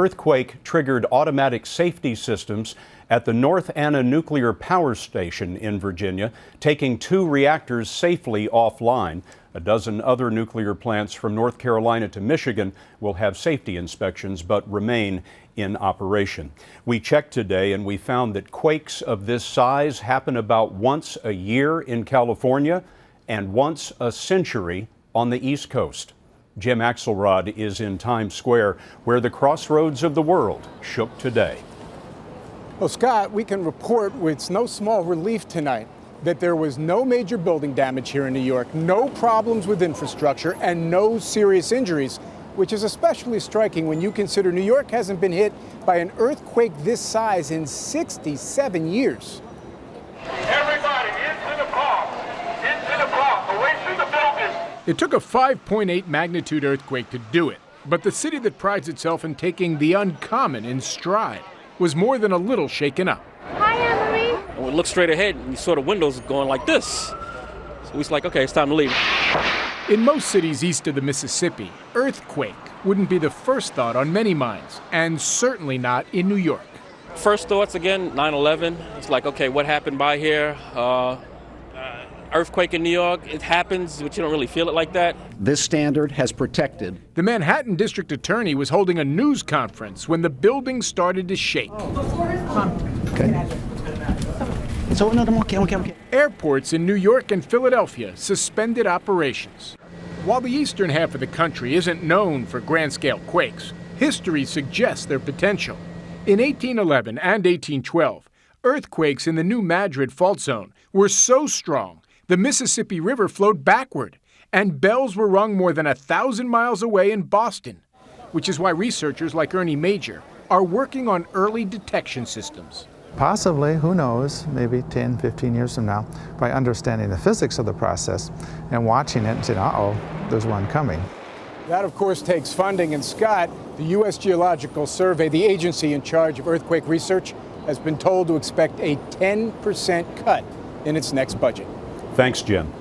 Earthquake triggered automatic safety systems at the North Anna Nuclear Power Station in Virginia, taking 2 reactors safely offline. A dozen other nuclear plants from North Carolina to Michigan will have safety inspections but remain in operation. We checked today and we found that quakes of this size happen about once a year in California and once a century on the East Coast. Jim Axelrod is in Times Square, where the crossroads of the world shook today. Well, Scott, we can report with no small relief tonight that there was no major building damage here in New York, no problems with infrastructure, and no serious injuries, which is especially striking when you consider New York hasn't been hit by an earthquake this size in 67 years. Everybody into the block, away from the building. It took a 5.8 magnitude earthquake to do it, but the city that prides itself in taking the uncommon in stride was more than a little shaken up. Hi, Emily. And we looked straight ahead and we saw the windows going like this. So we was like, okay, it's time to leave. In most cities east of the Mississippi, earthquake wouldn't be the first thought on many minds, and certainly not in New York. First thoughts again, 9/11. It's like, okay, what happened by here? Earthquake in New York, it happens, but you don't really feel it like that. This standard has protected. The Manhattan district attorney was holding a news conference when the building started to shake. Okay. So, no, okay. Airports in New York and Philadelphia suspended operations. While the eastern half of the country isn't known for grand-scale quakes, history suggests their potential. In 1811 and 1812, earthquakes in the New Madrid fault zone were so strong the Mississippi River flowed backward, and bells were rung more than 1,000 miles away in Boston, which is why researchers like Ernie Major are working on early detection systems. Possibly, who knows, maybe 10, 15 years from now, by understanding the physics of the process and watching it and saying, uh-oh, there's one coming. That, of course, takes funding. And Scott, the U.S. Geological Survey, the agency in charge of earthquake research, has been told to expect a 10% cut in its next budget. Thanks, Jim.